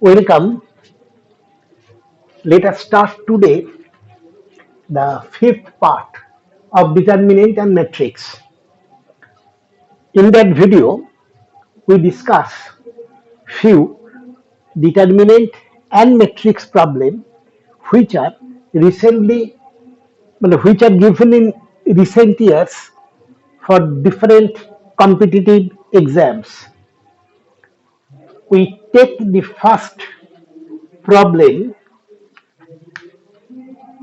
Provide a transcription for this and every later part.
Welcome. Let us start today the fifth part of determinant and matrix. In that video, we discuss few determinant and matrix problem which are recently which are given in recent years for different competitive exams. We take the first problem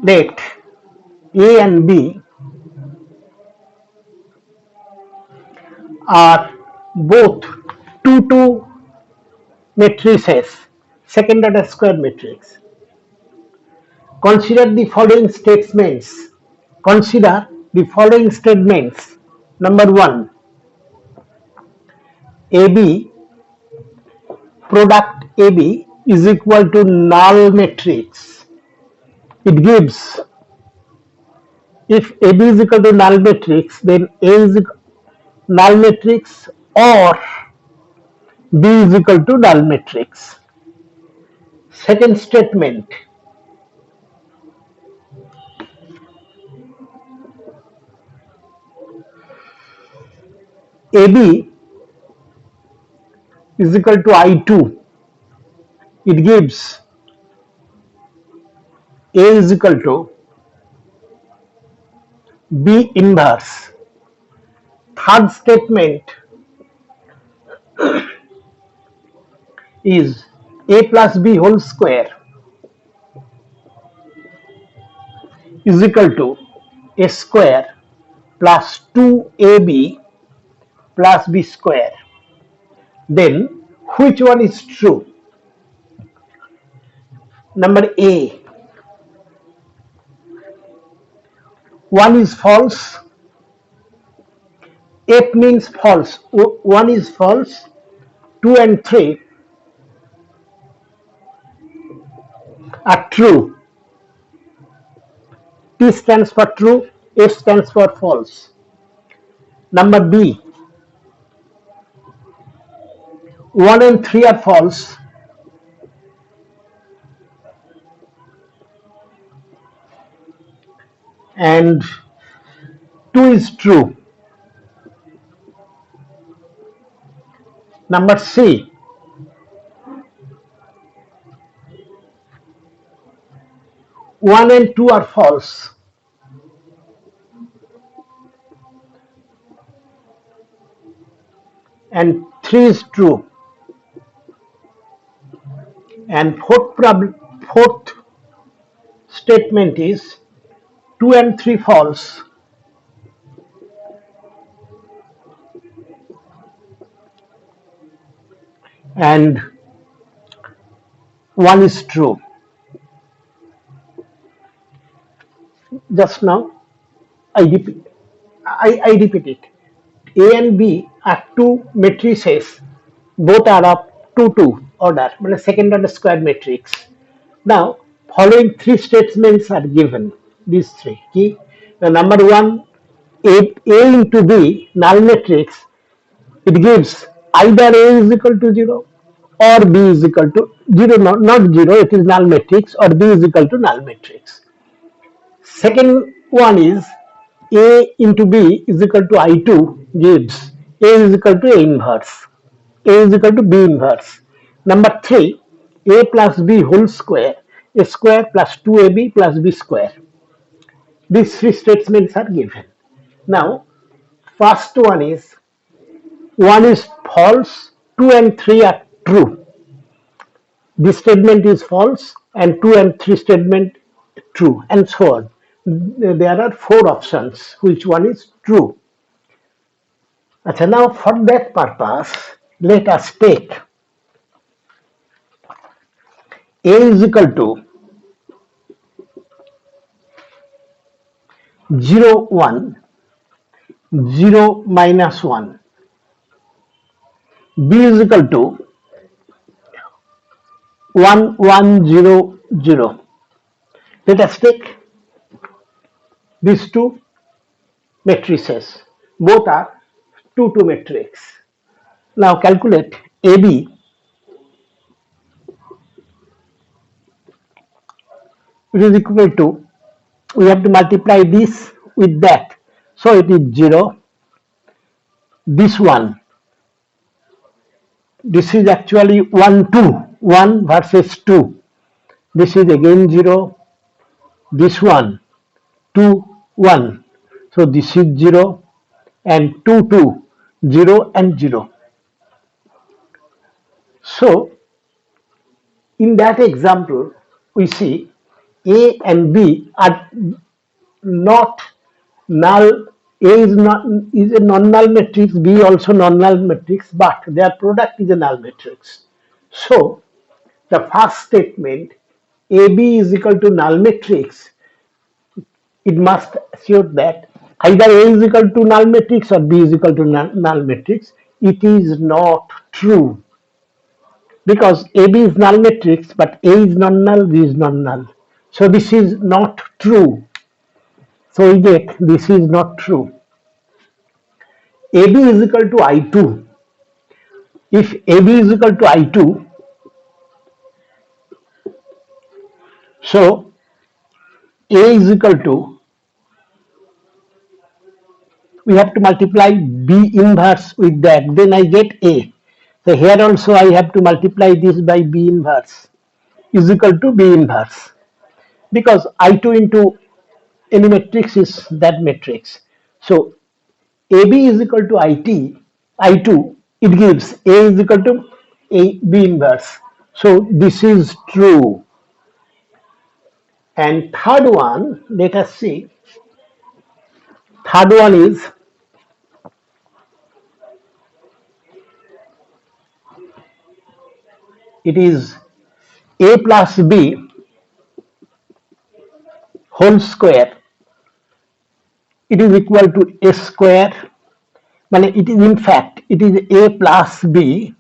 that A and B are both 2 matrices, second order square matrix. Consider the following statements. Consider the following statements. Number 1, AB product AB is equal to null matrix. It gives, if AB is equal to null matrix, then A is null matrix or B is equal to null matrix. Second statement, AB is equal to I2. It gives A is equal to B inverse. Third statement is A plus B whole square is equal to A square plus 2AB plus B square. Then which one is true? Number A, one is false. F means false. One is false. 2 and 3 are true. T stands for true, F stands for false. Number B, 1 and 3 are false. And 2 is true. Number C, one and two are false. And 3 is true. And fourth statement is 2 and 3 false. And 1 is true. Just now I repeat it. A and B are 2 matrices. Both are of 2 order, second order square matrix. Now following 3 statements are given. These 3 key. The number 1, A into B null matrix. It gives either A is equal to 0 or B is equal to 0, not 0, it is null matrix, or B is equal to null matrix. Second one is A into B is equal to I2 gives A is equal to A inverse. A is equal to B inverse. Number 3, A plus B whole square, A square plus 2AB plus B square. These 3 statements are given. Now, first one is false, 2 and 3 are true. This statement is false and 2 and 3 statement true, and so on. There are 4 options, which one is true. Now for that purpose, let us take A is equal to 0, 1, 0 minus 1. B is equal to 1, 1, 0, 0. Let us take these 2 matrices. Both are 2 matrix. Now calculate AB which is equal to, we have to multiply this with that. So it is 0. This one, this is actually 1, 2, 1 versus 2. This is again 0. This one, 2, 1. So this is 0 and 2, 2, 0 and 0. So in that example, we see A and B are not null. A is a non-null matrix, B also non-null matrix, but their product is a null matrix. So the first statement, AB is equal to null matrix, it must assure that either A is equal to null matrix or B is equal to null matrix. It is not true, because AB is null matrix, but A is non-null, B is non-null. So this is not true. So we get this is not true. AB is equal to I2. If AB is equal to I2, so A is equal to, we have to multiply B inverse with that, then I get A. So here also I have to multiply this by B inverse is equal to B inverse, because I2 into any matrix is that matrix. So AB is equal to I2, it gives A is equal to B inverse. So this is true. And third one, let us see. Third one is, it is A plus B whole square. It is equal to A square. It is, in fact, it is A plus B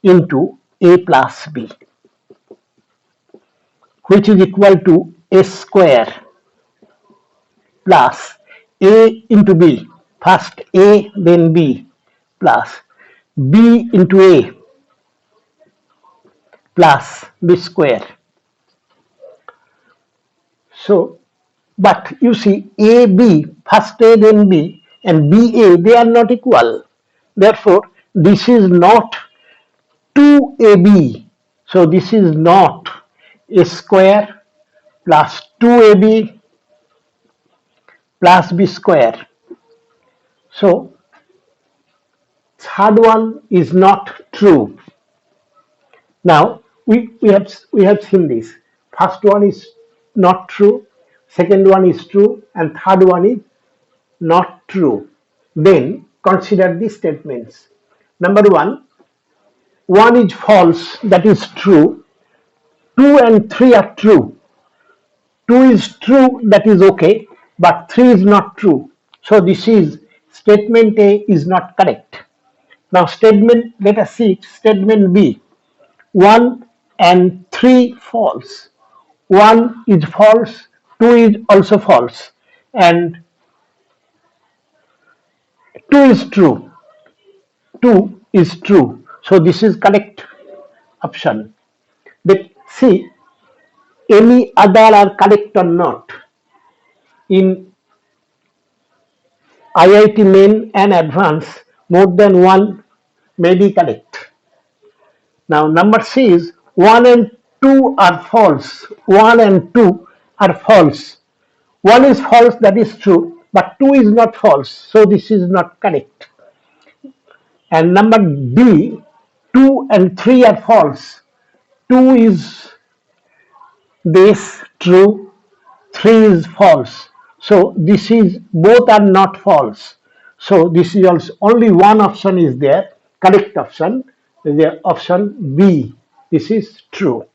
into A plus B, which is equal to A square plus A into B, first A then B, plus B into A plus B square. So, but you see, AB, first A then B, and BA, they are not equal. Therefore, this is not 2AB. So this is not A square plus 2AB plus B square. So third one is not true. Now we have seen this. First one is not true, second one is true, and third one is not true. Then consider these statements. Number one is false, that is true. 2 and 3 are true. 2 is true, that is okay, but 3 is not true. So this is statement A is not correct. Now let us see statement B. 1 and 3 false. 1 is false, 2 is also false, and 2 is true. 2 is true. So this is correct option. Let's see any other are correct or not. In IIT main and advanced, more than one may be correct. Now number C is 1 and 2 are false. 1 and 2 are false. 1 is false, that is true, but 2 is not false. So this is not correct. And number D, 2 and 3 are false. 2 is this true, 3 is false. So this is, both are not false. So this is also, only one option is there, correct option, the option B. This is true.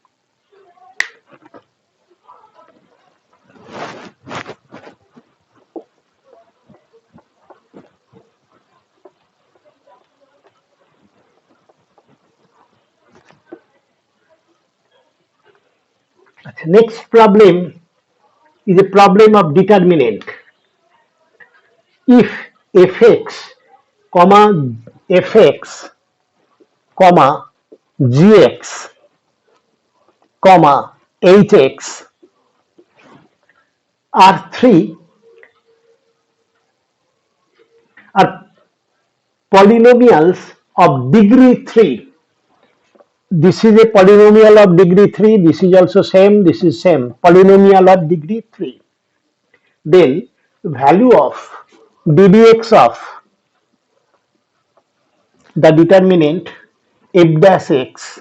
Next problem is a problem of determinant. If fx, fx, gx, hx R3 are polynomials of degree 3. This is a polynomial of degree 3, this is also same, this is same, polynomial of degree 3. Then value of ddx of the determinant f dash x,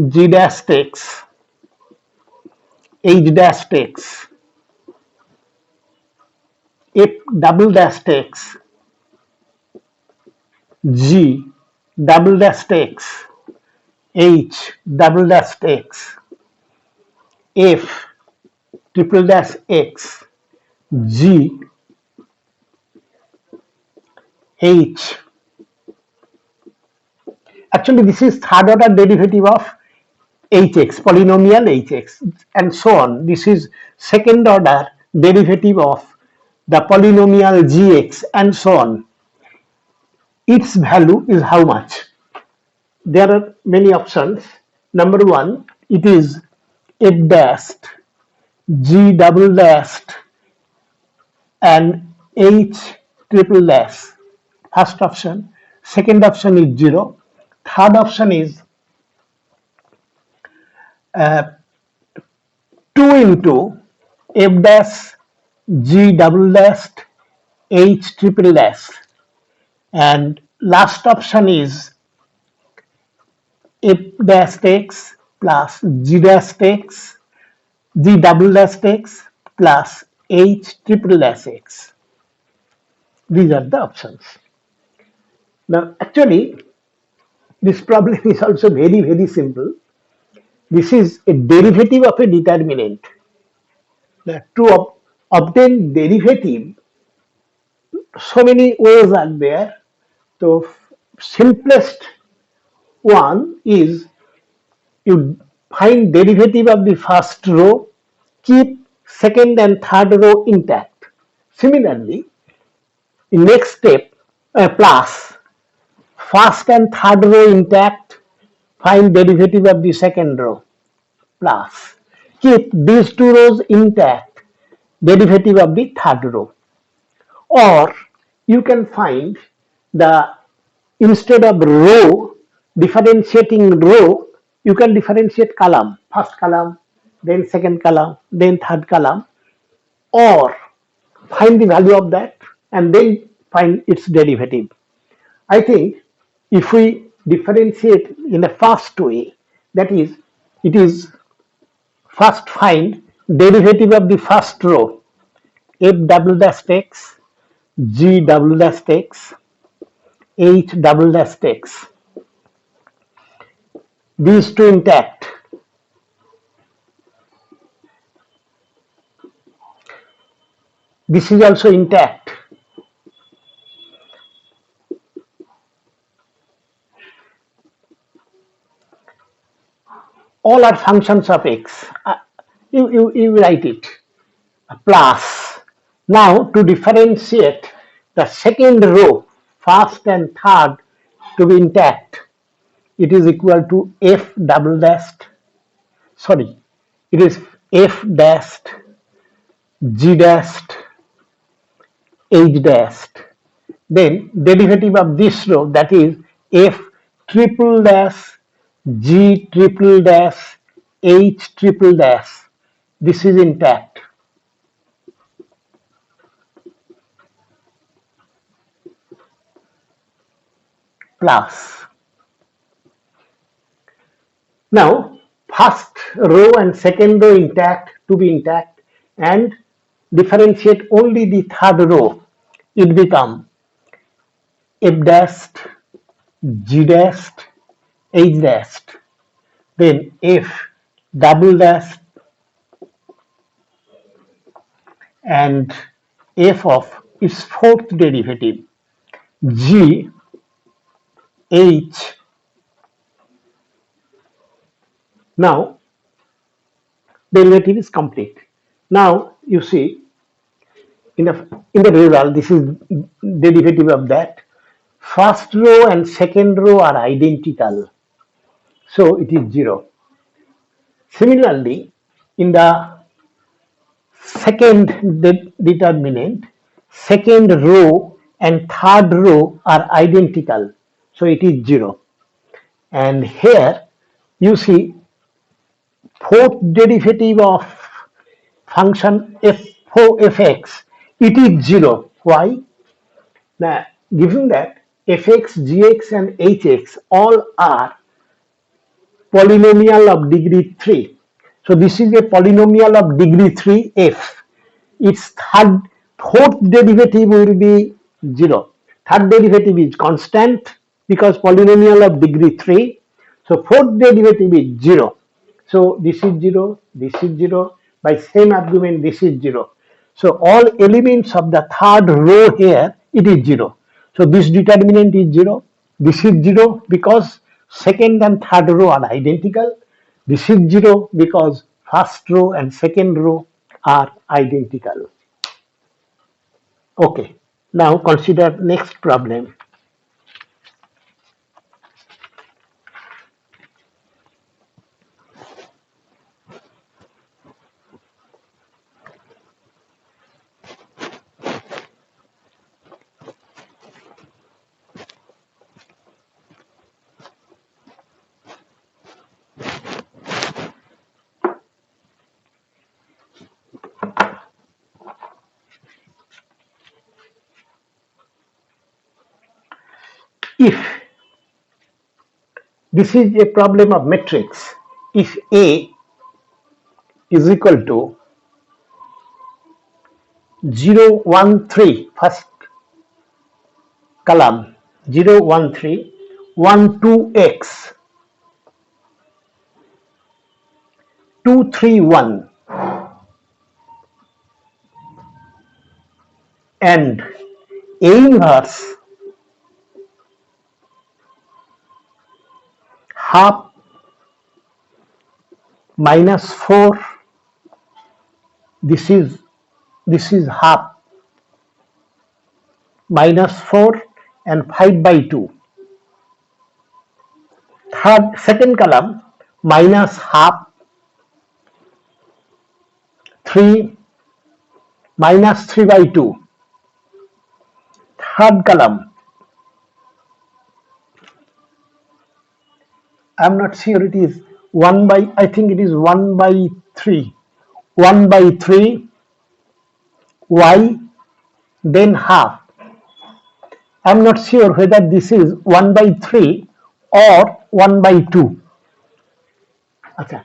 g dash x, h dash x, f double dash x, g double dash x, h double dash x, f triple dash x, g h. Actually, this is third order derivative of hx, polynomial hx, and so on. This is second order derivative of the polynomial gx, and so on. Its value is how much? There are many options. Number one, it is f dashed, g double dashed, and h triple dash. First option. Second option is 0. Third option is 2 into f dash, g double dash, h triple dash. And last option is f dash x plus g dash x, g double dash x plus h triple dash x. These are the options. Now, actually, this problem is also very, very simple. This is a derivative of a determinant. Now, to obtain derivative, so many ways are there. So, simplest one is you find derivative of the first row, keep second and third row intact. Similarly, in next step, plus first and third row intact, find derivative of the second row, plus keep these two rows intact, derivative of the third row. Or you can find the, instead of row, differentiating row, you can differentiate column, first column, then second column, then third column, or find the value of that and then find its derivative. I think if we differentiate in a fast way, that is, it is first find derivative of the first row, f double dash x, g double dash x, h double dash x. These two intact. This is also intact. All are functions of x. You write it. Plus. Now to differentiate the second row, first and third, to be intact, it is equal to f double dashed, sorry, it is f dashed, g dashed, h dashed. Then derivative of this row, that is f triple dash, g triple dash, h triple dash. This is intact. Plus. Now, first row and second row intact, to be intact, and differentiate only the third row. It become f dashed, g dashed, h dashed, then f double dash and f of its fourth derivative, g, h. Now derivative is complete. Now you see in the result, this is derivative of that. First row and second row are identical, so it is 0. Similarly, in the second determinant, second row and third row are identical. So it is 0. And here you see fourth derivative of function f4 fx, it is 0. Why? Now, given that fx, gx and hx all are polynomial of degree 3. So this is a polynomial of degree 3 f. Its fourth derivative will be 0. Third derivative is constant because polynomial of degree 3. So fourth derivative is 0. So this is 0, this is 0. By same argument, this is 0. So all elements of the third row here, it is 0. So this determinant is 0. This is 0 because second and third row are identical. This is 0 because first row and second row are identical. Okay, now consider next problem. If this is a problem of matrix, if A is equal to 0, 1, 3, first column 0, 1, 3, 1, 2, x, 2, 3, 1, and A inverse half minus 4, this is half minus 4 and 5 by 2. Second column minus half 3 minus 3 by 2. Third column, I'm not sure it is 1 by, I think it is 1 by 3. 1 by 3 y, then half. I'm not sure whether this is 1 by 3 or 1 by 2. Okay.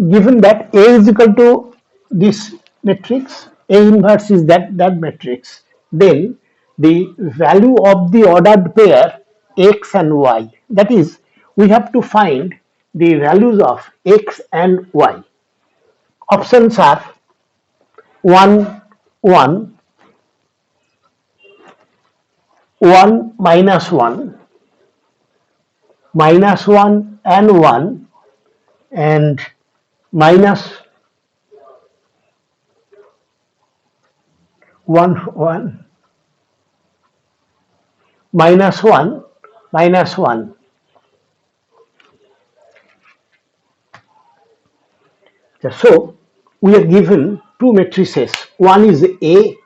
Given that A is equal to this matrix, A inverse is that matrix, then the value of the ordered pair x and y, that is, we have to find the values of x and y. Options are 1, 1, 1 minus 1, minus 1 and 1, and minus 1, 1, minus 1, minus 1. So we are given two matrices. One is A,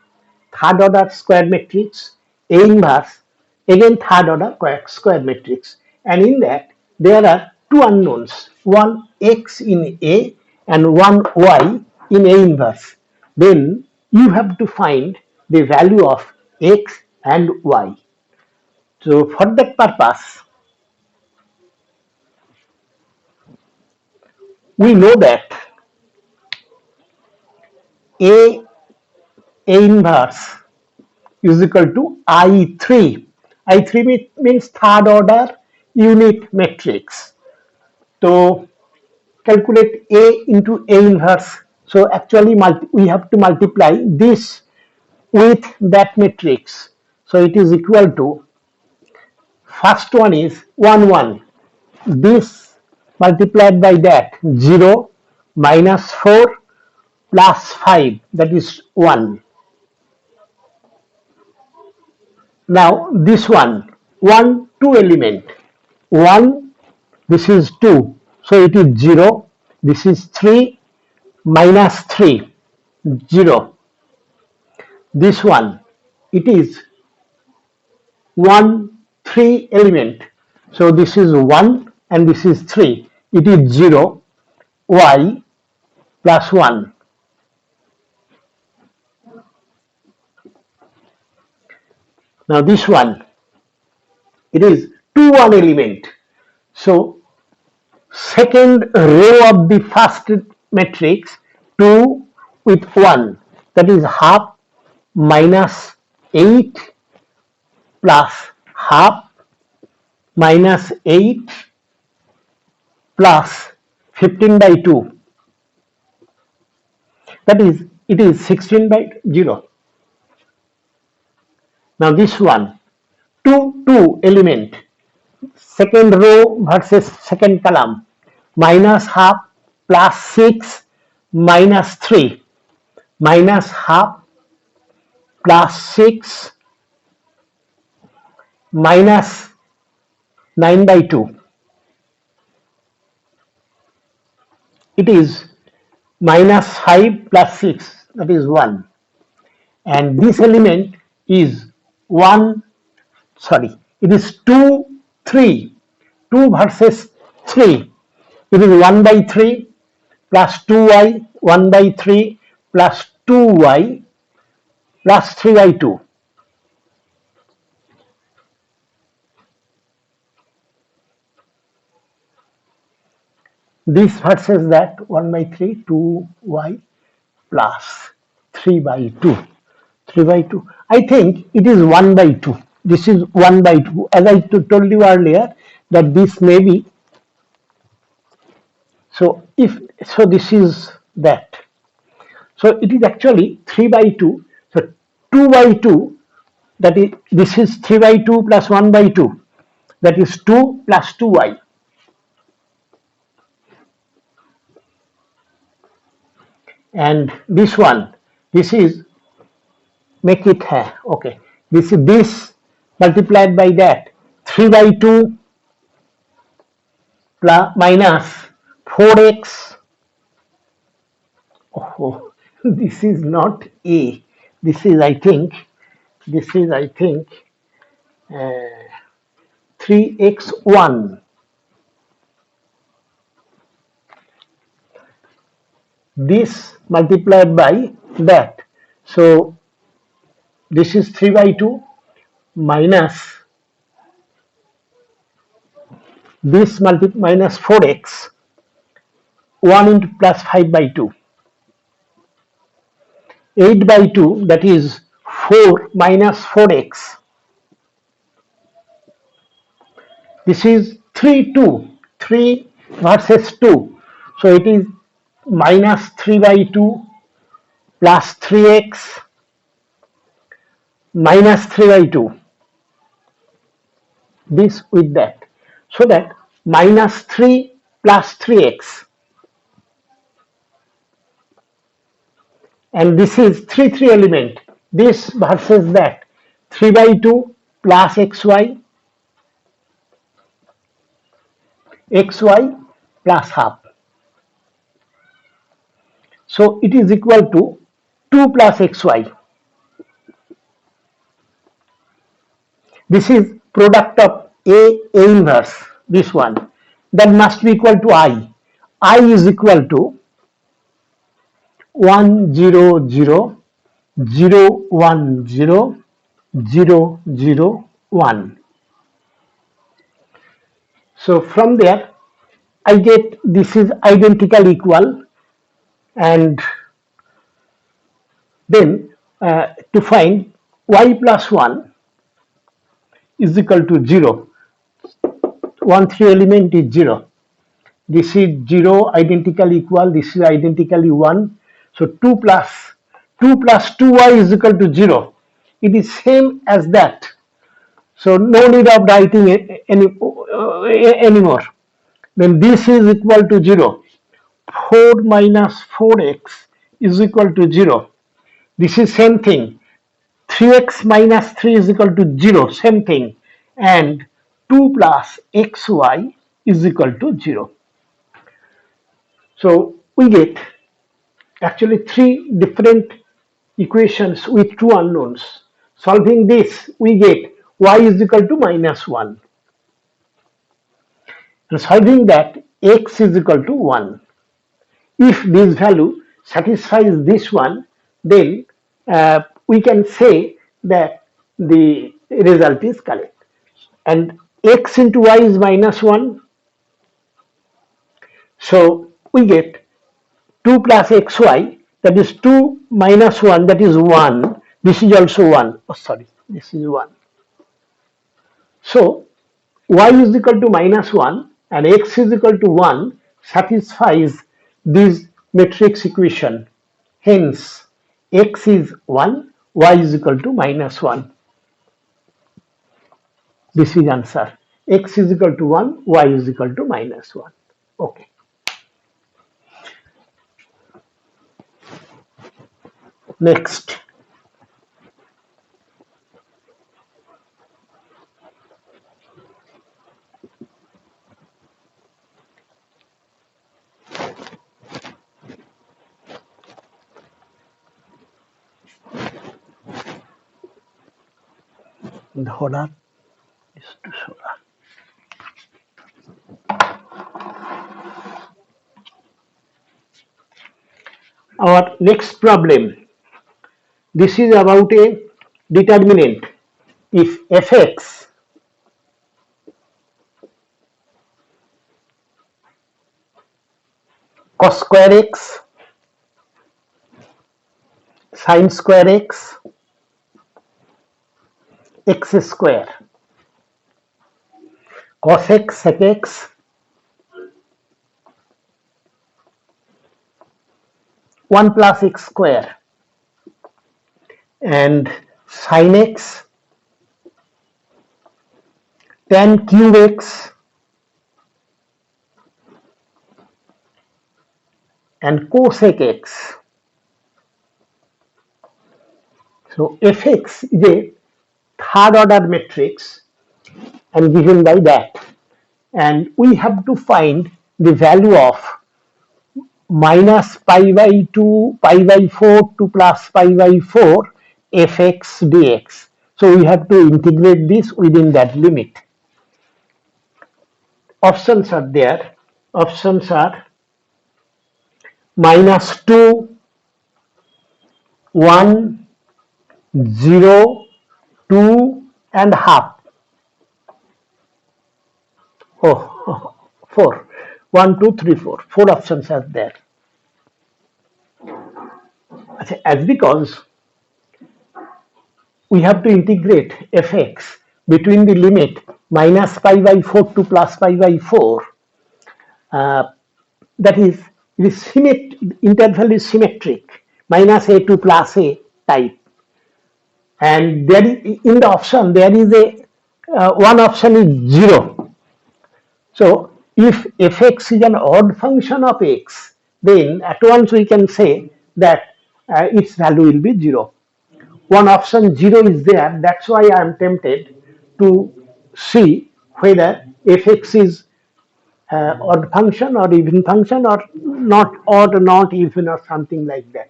third order square matrix, A inverse, again third order square matrix. And in that there are two unknowns, one x in A and one y in A inverse. Then you have to find the value of x and y. So for that purpose, we know that A inverse is equal to I3. I3 means third order unit matrix. So calculate A into A inverse. So actually we have to multiply this with that matrix. So it is equal to, first one is 1, 1. This multiplied by that 0 minus 4 plus 5, that is 1. Now this one, 1, 2 element, 1, this is 2, so it is 0, this is 3 minus 3, 0. This one, it is 1, 3 element. So this is 1 and this is 3. It is 0, y plus 1. Now this one, it is 2, 1 element. So second row of the first matrix, 2 with 1, that is half minus 8 plus half minus 8 plus 15 by 2, that is, it is 16 by 0. Now this one, 2, 2 element, second row versus second column, minus half plus 6 minus 3, minus half plus 6 minus 9 by 2. It is minus 5 plus 6, that is 1. And this element is 1, sorry, it is 2, 3, 2 versus 3. It is 1 by 3 plus 2y, 1 by 3 plus 2y plus 3 by 2. This versus that, 1 by 3, 2y plus 3 by 2. 3 by 2. I think it is 1 by 2. This is 1 by 2. As I told you earlier, that this may be. So if so, this is that. So it is actually 3 by 2. So 2 by 2, that is, this is 3 by 2 plus 1 by 2. That is 2 plus 2y. And this one, this is, make it okay. This is this multiplied by that, 3 by 2 plus minus 4x. Oh, this is not A. This is, I think, 3x1. This multiplied by that. So this is 3 by 2 minus this minus 4x, 1 into plus 5 by 2. 8 by 2, that is 4 minus 4x. This is 3, 2, 3 versus 2. So it is minus 3 by 2 plus 3x minus 3 by 2. This with that. So that minus 3 plus 3x. And this is 3, 3 element. This versus that. 3 by 2 plus xy, xy plus half. So it is equal to 2 plus xy. This is product of A inverse, this one. That must be equal to I. I is equal to 1, 0, 0, 0, 1, 0, 0, 0, 1. So from there, I get this is identical equal, and then to find y plus 1 is equal to 0. 1, 3 element is 0. This is 0, identical equal, this is identically 1. So 2 plus 2y is equal to 0. It is same as that. So no need of writing anymore. Then this is equal to 0. 4 minus 4x is equal to 0. This is same thing. 3x minus 3 is equal to 0, same thing. And 2 plus xy is equal to 0. So we get actually three different equations with two unknowns. Solving this, we get y is equal to -1. And solving that, x is equal to 1. If this value satisfies this one, then we can say that the result is correct. And x into y is -1. So we get 2 plus xy, that is 2 minus 1, that is 1. This is also 1. Oh, sorry, this is 1. So y is equal to -1 and x is equal to 1 satisfies this matrix equation. Hence, x is 1, y is equal to -1. This is answer. X is equal to 1, y is equal to -1. Okay. Next. ধরা is to সোরা. Our next problem. This is about a determinant. If fx cos square x, sin square x square, cos x sec x, 1 plus x square, and sin x, tan cube x, and cosec x. So fx is a third order matrix and given by that. And we have to find the value of minus pi by 2, pi by 4 to plus pi by 4 fx dx. So we have to integrate this within that limit. Options are there. Options are -2, 1, 0, 2, and half. Oh, 4. 1, 2, 3, 4. Four options are there. As because we have to integrate fx between the limit minus pi by 4 to plus pi by 4. That is, interval is symmetric, minus a to plus a type. And there is, in the option, there is a one option is 0. So if fx is an odd function of x, then at once we can say that its value will be 0. One option 0 is there. That's why I am tempted to see whether fx is odd function or even function or not odd or not even or something like that.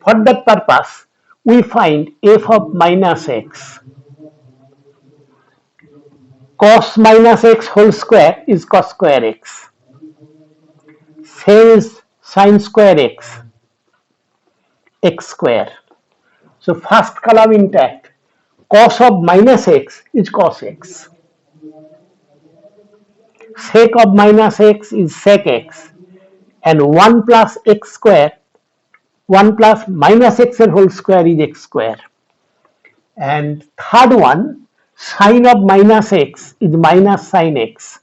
For that purpose, we find f of minus x. Cos minus x whole square is cos square x. Same is sin square x square. So first column intact. Cos of minus x is cos x. Sec of minus x is sec x. And 1 plus x square, 1 plus minus x whole square is x square. And third one, sine of minus x is minus sine x.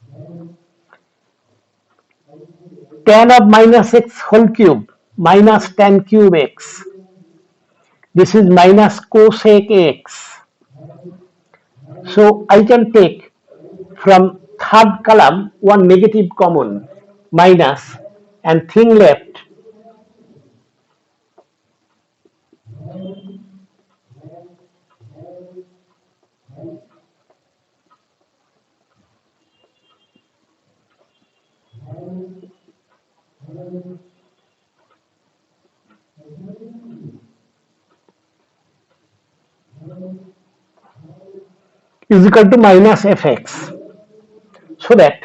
Tan of minus x whole cube, minus tan cube x. This is minus cosec x. So I can take from third column one negative common, minus, and thing left is equal to minus fx, so that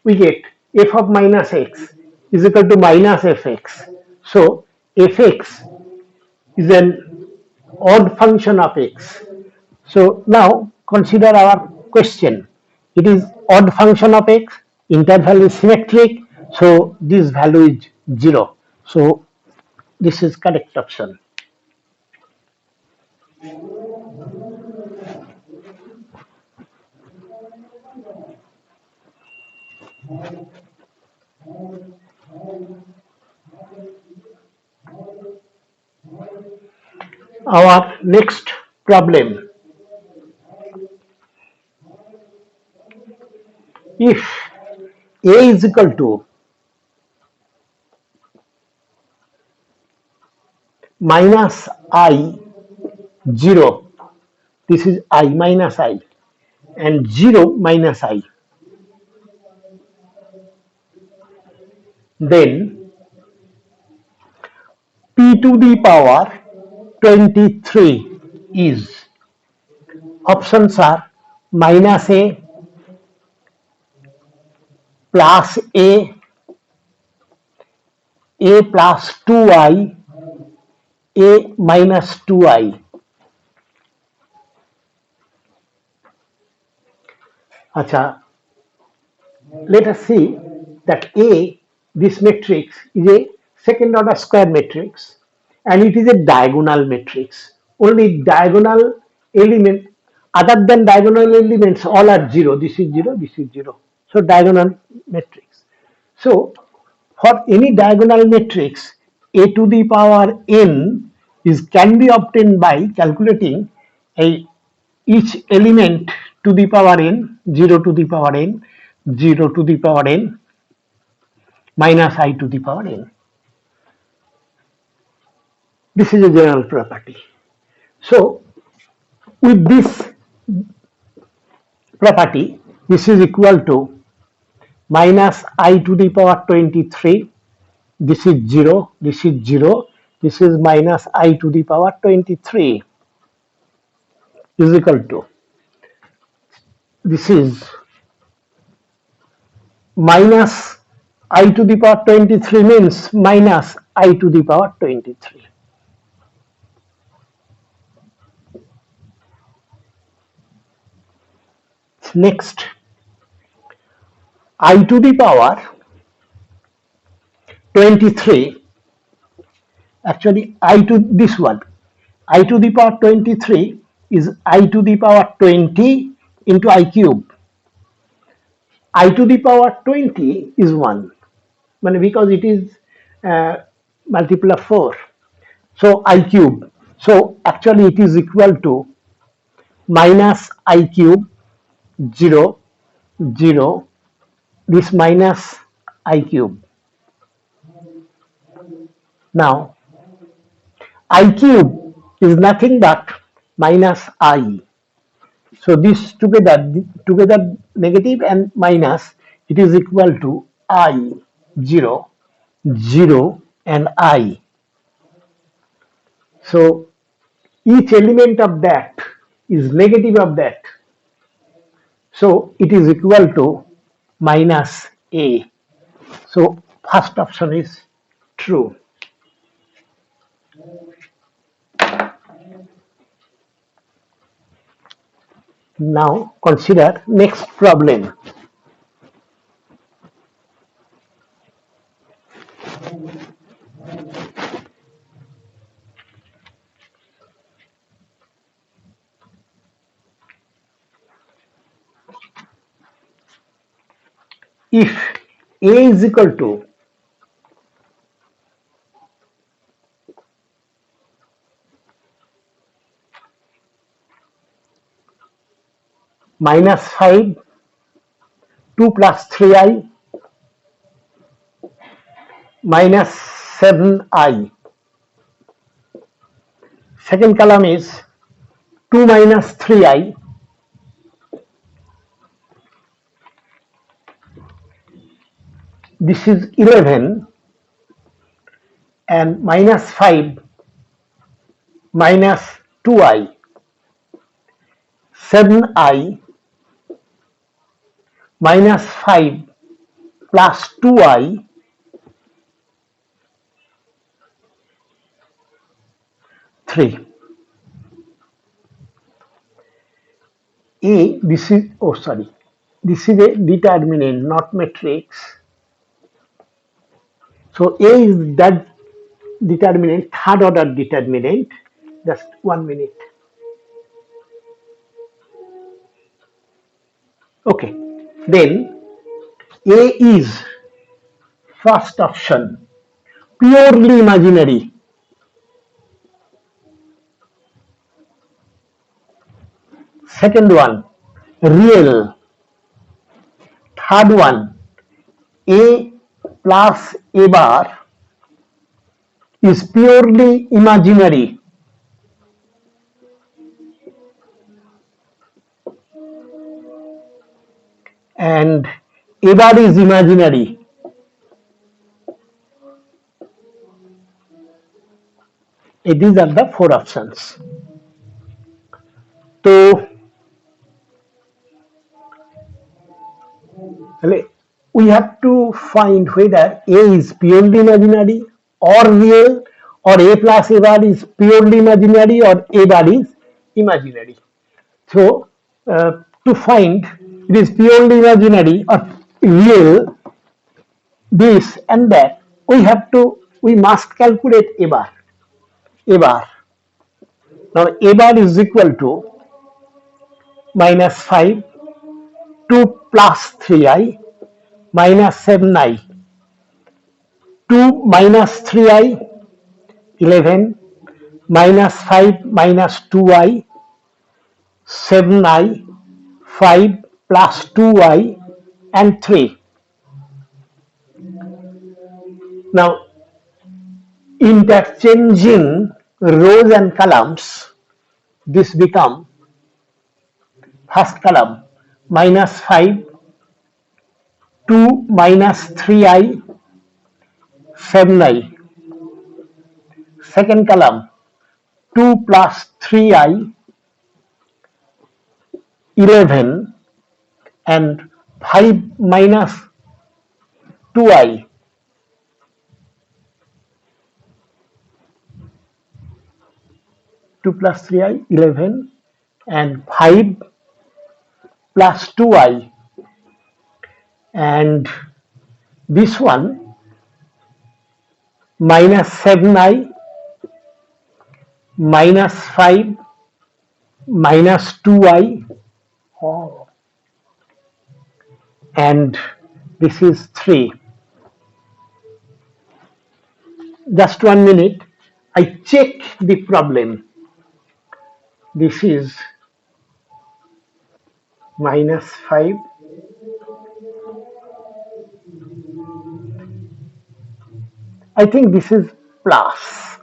we get f of minus x is equal to minus fx. So fx is an odd function of x. So now consider our question. It is odd function of x, interval is symmetric, so this value is 0. So this is correct option. Our next problem. If a is equal to minus I 0, this is I minus I, and 0 minus I, then p to the power 23 is, options are minus a, plus a plus 2i, a minus 2i. Acha, let us see that A, this matrix, is a second order square matrix, and it is a diagonal matrix. Only diagonal element, other than diagonal elements, all are 0. This is 0, this is 0. So diagonal matrix. So for any diagonal matrix, a to the power n is can be obtained by calculating a each element to the power n, 0 to the power n, 0 to the power n, minus I to the power n. This is a general property. So with this property, this is equal to minus I to the power 23. This is 0, this is 0, this is minus I to the power 23 is equal to, this is minus I to the power 23 means minus I to the power 23. Next, I to the power 23, actually I to this one, I to the power 23 is I to the power 20 into I cube. I to the power 20 is 1, because it is multiple of 4. So I cube. So actually it is equal to minus I cube 0, 0, this minus I cube. Now I cube is nothing but minus I. So this together negative and minus, it is equal to I 0, 0 and I. So each element of that is negative of that. So it is equal to minus A. So first option is true. Now consider next problem. If A is equal to minus 5, 2 plus 3i, minus 7i. Second column is 2 minus 3i, this is 11, and minus 5 minus 2i, 7i, minus 5 plus 2i 3. This is, oh sorry, this is a determinant, not matrix. So A is that determinant, third order determinant. Just 1 minute. Okay. Then A is first option, purely imaginary. Second one, real. Third one, A plus A bar is purely imaginary. And A bar is imaginary. These are the four options. So we have to find whether A is purely imaginary or real, or A plus A bar is purely imaginary or A bar is imaginary. So to find it is purely imaginary or real, this and that, we must calculate A bar. A bar. Now A bar is equal to minus 5, 2 plus 3i minus 7i, 2 minus 3i, 11, minus 5 minus 2i, 7i, 5 plus 2i, and 3. Now, interchanging rows and columns, this become first column minus 5, 2 minus 3i, 7i. Second column 2 plus 3i, 11, and 5 minus 2i, 2 plus 3i, 11, and 5 plus 2i, and this one minus 7i, minus 5, minus 2i, and this is 3. Just 1 minute, I check the problem. This is minus 5, I think this is plus.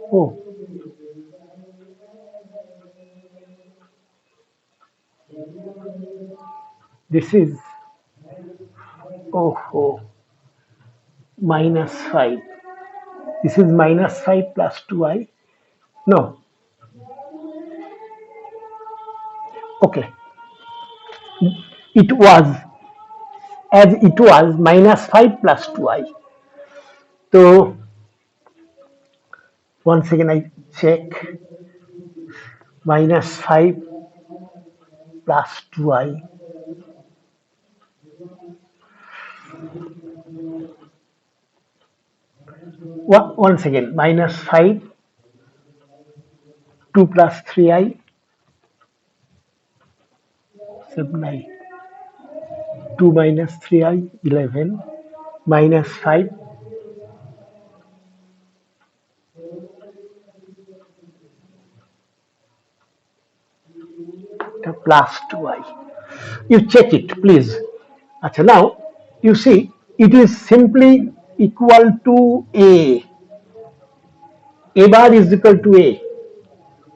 Oh, this is, oh, minus 5. This is minus 5 plus 2i. No. Okay. It was, as it was, minus 5 plus 2i. So, once again I check, minus 5 plus 2i. Once again, minus 5, 2 plus 3i, 7i, 2 minus 3i, 11, minus 5, plus 2i. You check it, please. Achha, now, you see, it is simply equal to A. A bar is equal to A.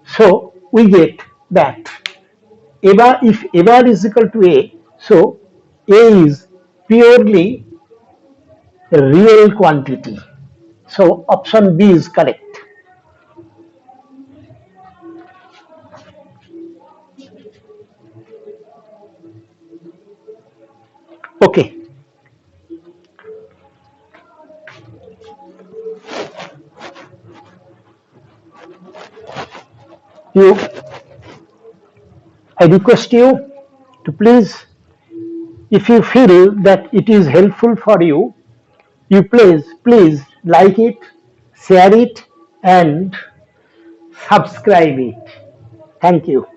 So, we get that A bar, if A bar is equal to A, so A is purely a real quantity. So option B is correct. Okay, you, I request you to please, if you feel that it is helpful for you, you please like it, share it, and subscribe it. Thank you.